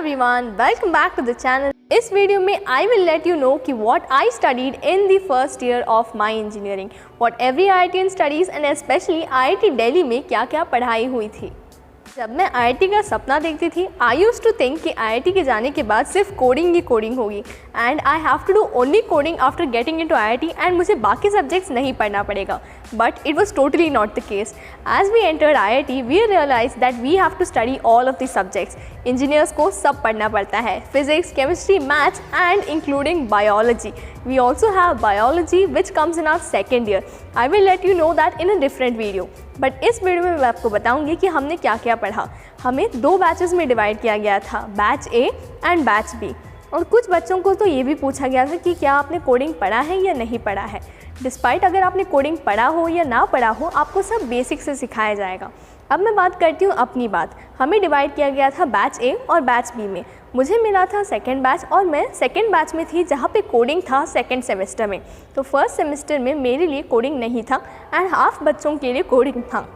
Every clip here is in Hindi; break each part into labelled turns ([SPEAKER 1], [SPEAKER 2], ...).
[SPEAKER 1] everyone, welcome back to the channel. इस वीडियो में I will let you know कि what I studied in the first year of my engineering, what every IITian studies and especially IIT Delhi में क्या क्या पढ़ाई हुई थी। जब मैं IIT का सपना देखती थी I used to think कि IIT के जाने के बाद सिर्फ कोडिंग ही कोडिंग होगी and I have to do only coding after getting into IIT and मुझे बाकी सब्जेक्ट्स नहीं पढ़ना पड़ेगा। But it was totally not the case. As we entered IIT, we realized that we have to study all of the subjects. Engineers को सब पढ़ना पड़ता है, physics, chemistry, maths and including biology. We also have biology which comes in our second year. I will let you know that in a different video. But इस वीडियो में मैं आपको बताऊंगी कि हमने क्या क्या पढ़ा। हमें दो बैचेस में डिवाइड किया गया था, batch A and batch B। और कुछ बच्चों को तो ये भी पूछा गया था कि क्या आपने कोडिंग पढ़ा है या नहीं पढ़ा है। डिस्पाइट अगर आपने कोडिंग पढ़ा हो या ना पढ़ा हो, आपको सब बेसिक से सिखाया जाएगा। अब मैं बात करती हूँ अपनी बात। हमें डिवाइड किया गया था बैच A और बैच B में। मुझे मिला था सेकेंड बैच और मैं सेकेंड बैच में थी जहाँ पे कोडिंग था सेकेंड सेमेस्टर में। तो फर्स्ट सेमेस्टर में मेरे लिए कोडिंग नहीं था एंड हाफ बच्चों के लिए कोडिंग था।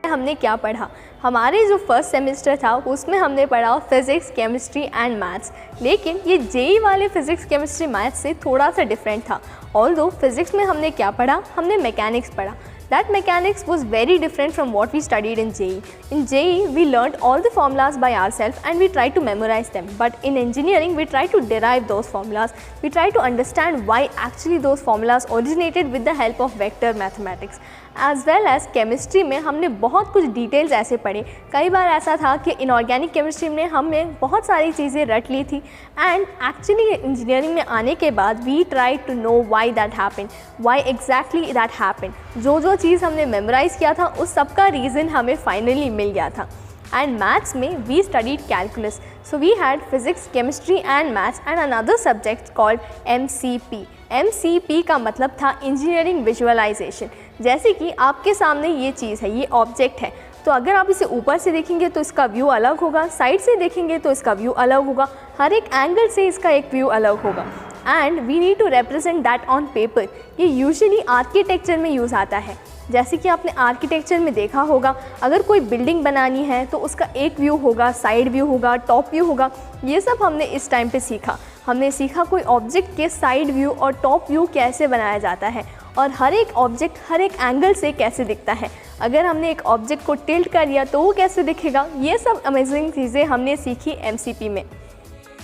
[SPEAKER 1] हमने क्या पढ़ा, हमारे जो फर्स्ट सेमेस्टर था उसमें हमने पढ़ा फिज़िक्स, केमिस्ट्री एंड मैथ्स। लेकिन ये जेई वाले फिज़िक्स, केमिस्ट्री, मैथ्स से थोड़ा सा डिफरेंट था। ऑल्दो फिज़िक्स में हमने क्या पढ़ा, हमने मैकेनिक्स पढ़ा। That mechanics was very different from what we studied in JEE. In JEE, we learned all the formulas by ourselves and we tried to memorize them. But in engineering, we try to derive those formulas. We try to understand why actually those formulas originated with the help of vector mathematics. As well as chemistry में हमने बहुत कुछ details ऐसे पढ़े। कई बार ऐसा था कि inorganic chemistry में हमने बहुत सारी चीज़ें रट ली थी and actually engineering में आने के बाद we tried to know why that happened, why exactly that happened. जो चीज़ हमने मेमोराइज़ किया था उस सब का रीज़न हमें फाइनली मिल गया था। एंड मैथ्स में we studied calculus, so we had physics, chemistry and maths and another subject called MCP. MCP का मतलब था इंजीनियरिंग विजुअलाइजेशन। जैसे कि आपके सामने ये चीज़ है, ये ऑब्जेक्ट है, तो अगर आप इसे ऊपर से देखेंगे तो इसका व्यू अलग होगा, साइड से देखेंगे तो इसका व्यू अलग होगा, हर एक एंगल से इसका एक व्यू अलग होगा। And we need to represent that on paper. ये यूजुअली आर्किटेक्चर में यूज़ आता है। जैसे कि आपने आर्किटेक्चर में देखा होगा, अगर कोई बिल्डिंग बनानी है तो उसका एक व्यू होगा, साइड व्यू होगा, टॉप व्यू होगा। ये सब हमने इस टाइम पे सीखा। हमने सीखा कोई ऑब्जेक्ट के साइड व्यू और टॉप व्यू कैसे बनाया जाता है और हर एक ऑब्जेक्ट हर एक एंगल से कैसे दिखता है। अगर हमने एक ऑब्जेक्ट को टिल्ट कर दिया तो वो कैसे दिखेगा। ये सब अमेजिंग चीज़ें हमने सीखी MCP में।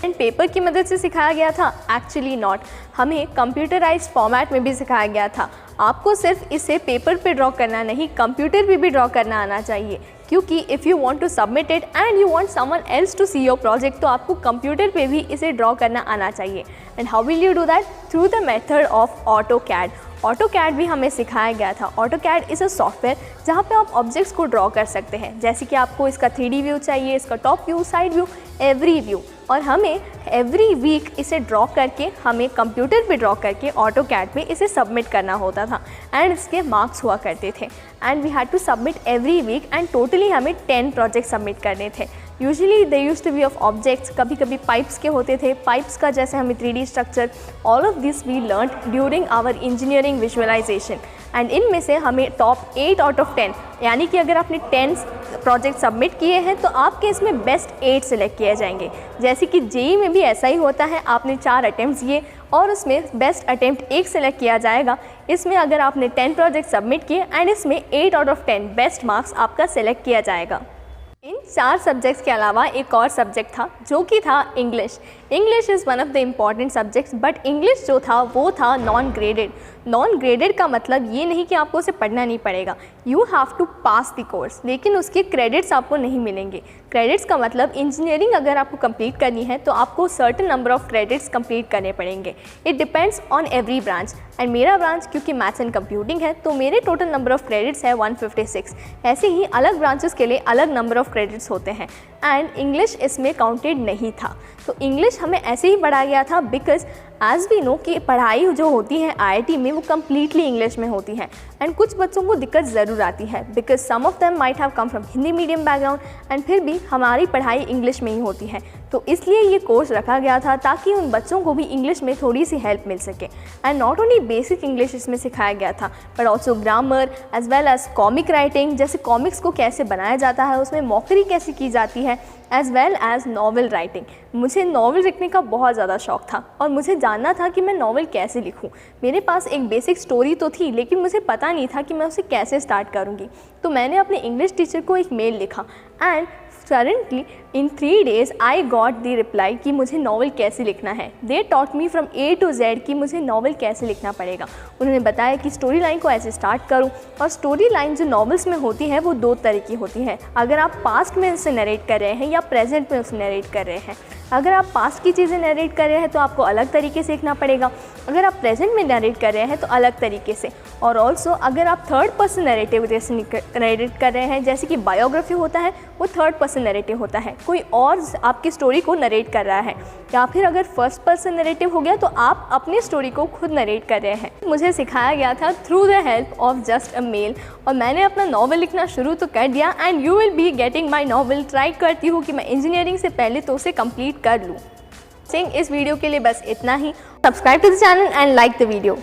[SPEAKER 1] एंड पेपर की मदद से सिखाया गया था, एक्चुअली नॉट। हमें कंप्यूटराइज्ड फॉर्मेट में भी सिखाया गया था। आपको सिर्फ इसे पेपर पे ड्रॉ करना नहीं, कंप्यूटर पे भी ड्रॉ करना आना चाहिए, क्योंकि if you want to submit it and you want someone else to see your project, तो आपको कंप्यूटर पे भी इसे ड्रॉ करना आना चाहिए। And how will you do that? Through the method of AutoCAD. AutoCAD भी हमें सिखाया गया था। AutoCAD इज़ अ सॉफ्टवेयर जहाँ पे आप ऑब्जेक्ट्स को ड्रॉ कर सकते हैं। जैसे कि आपको इसका 3D व्यू चाहिए, इसका top view, side view, every view, और हमें एवरी वीक इसे ड्रॉ करके हमें कंप्यूटर पे ड्रॉ करके AutoCAD पे इसे सबमिट करना होता था एंड इसके मार्क्स हुआ करते थे। And we had to submit every week and totally हमें 10 प्रोजेक्ट सबमिट करने थे। Usually they used to be of objects, कभी कभी पाइप्स के होते थे, पाइप्स का जैसे हमें 3D structure. All of this we learn during our engineering visualization. And इनमें से हमें टॉप 8 आउट ऑफ 10, यानी कि अगर आपने 10 प्रोजेक्ट सबमिट किए हैं तो आपके इसमें बेस्ट 8 सेलेक्ट किए जाएंगे। जैसे कि JEE में भी ऐसा ही होता है, आपने 4 अटैम्प्ट किए और उसमें बेस्ट अटैम्प्ट 1 सेलेक्ट किया जाएगा। इसमें अगर आपने 10 प्रोजेक्ट सबमिट किए एंड इसमें 8 आउट ऑफ 10 बेस्ट मार्क्स आपका सेलेक्ट किया जाएगा। इन 4 सब्जेक्ट्स के अलावा एक और सब्जेक्ट था जो कि था English. English is one of the important subjects, but English जो था वो था नॉन ग्रेडेड। नॉन ग्रेडेड का मतलब ये नहीं कि आपको उसे पढ़ना नहीं पड़ेगा, you have to pass the course, लेकिन उसके क्रेडिट्स आपको नहीं मिलेंगे। क्रेडिट्स का मतलब इंजीनियरिंग अगर आपको कंप्लीट करनी है तो आपको certain number of credits complete करने पड़ेंगे। It depends on every branch and मेरा ब्रांच क्योंकि मैथ्स एंड कंप्यूटिंग है तो मेरे टोटल नंबर ऑफ क्रेडिट्स है 156। ऐसे ही अलग ब्रांचेस के लिए अलग नंबर ऑफ क्रेडिट्स होते हैं एंड इंग्लिश इसमें काउंटेड नहीं था। तो इंग्लिश हमें ऐसे ही पढ़ाया गया था बिकॉज एज वी नो कि पढ़ाई जो होती है IIT में वो कम्प्लीटली इंग्लिश में होती है एंड कुछ बच्चों को दिक्कत ज़रूर आती है because some of them might have come from Hindi medium background and फिर भी हमारी पढ़ाई इंग्लिश में ही होती है। तो इसलिए ये कोर्स रखा गया था ताकि उन बच्चों को भी इंग्लिश में थोड़ी सी हेल्प मिल सके। And not only basic English इसमें सिखाया गया था but also grammar as well as comic writing, जैसे कॉमिक्स को कैसे बनाया जाता है, उसमें मॉकरी कैसे की जाती है, as well as novel writing. मुझे नॉवल लिखने का बहुत ज़्यादा शौक था और मुझे जानना था कि मैं नॉवल कैसे लिखूं। मेरे पास एक बेसिक स्टोरी तो थी, लेकिन मुझे पता नहीं था कि मैं उसे कैसे स्टार्ट करूंगी। तो मैंने अपने इंग्लिश टीचर को एक मेल लिखा and Currently, in 3 days, I got the reply कि मुझे नॉवल कैसे लिखना है। They taught me from A to Z कि मुझे नॉवल कैसे लिखना पड़ेगा। उन्होंने बताया कि स्टोरी लाइन को ऐसे स्टार्ट करूं, और स्टोरी लाइन जो नॉवेल्स में होती है वो 2 तरह की होती है। अगर आप पास्ट में उसे नरेट कर रहे हैं या प्रेजेंट में उसे नरेट कर रहे हैं। अगर आप पास्ट की चीज़ें नरेट कर रहे हैं तो आपको अलग तरीके से लिखना पड़ेगा, अगर आप प्रेजेंट में नरेट कर रहे हैं तो अलग तरीके से। और ऑल्सो अगर आप थर्ड पर्सन नरेटिव जैसे नरेट कर रहे हैं, जैसे कि बायोग्राफी होता है वो थर्ड पर्सन नरेटिव होता है, कोई और आपकी स्टोरी को नरेट कर रहा है। या फिर अगर फर्स्ट पर्सन नरेटिव हो गया तो आप अपनी स्टोरी को खुद नरेट कर रहे हैं। मुझे सिखाया गया था through the help of just a mail, और मैंने अपना नॉवल लिखना शुरू तो कर दिया and you will be getting my novel. Try करती हूँ कि मैं इंजीनियरिंग से पहले तो उसे कंप्लीट कर लूँ। इस वीडियो के लिए बस इतना ही। Subscribe to the channel and like the video.